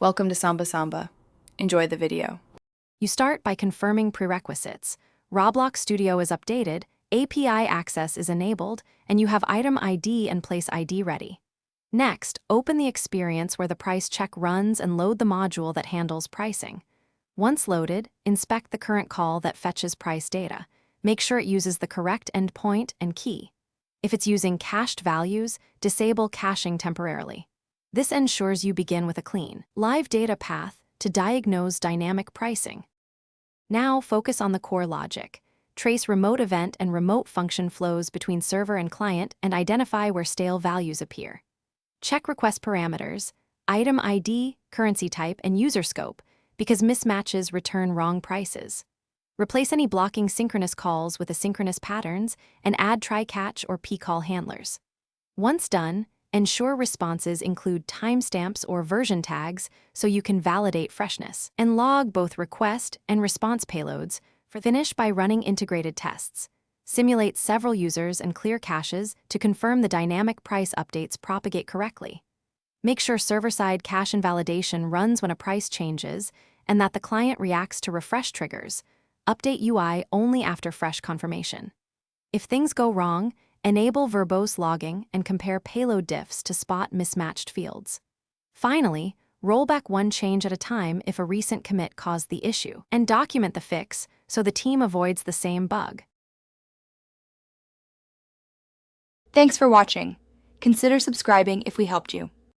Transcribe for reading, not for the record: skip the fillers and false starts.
Welcome to Samba Samba. Enjoy the video. You start by confirming prerequisites. Roblox Studio is updated, API access is enabled, and you have item ID and place ID ready. Next, open the experience where the price check runs and load the module that handles pricing. Once loaded, inspect the current call that fetches price data. Make sure it uses the correct endpoint and key. If it's using cached values, disable caching temporarily. This ensures you begin with a clean, live data path to diagnose dynamic pricing. Now focus on the core logic. Trace remote event and remote function flows between server and client and identify where stale values appear. Check request parameters, item ID, currency type, and user scope, because mismatches return wrong prices. Replace any blocking synchronous calls with asynchronous patterns and add try-catch or p-call handlers. Once done, ensure responses include timestamps or version tags so you can validate freshness, and log both request and response payloads. Finish by running integrated tests. Simulate several users and clear caches to confirm the dynamic price updates propagate correctly. Make sure server-side cache invalidation runs when a price changes and that the client reacts to refresh triggers. Update UI only after fresh confirmation. If things go wrong, enable verbose logging and compare payload diffs to spot mismatched fields. Finally, roll back one change at a time if a recent commit caused the issue, and document the fix so the team avoids the same bug. Thanks for watching. Consider subscribing if we helped you.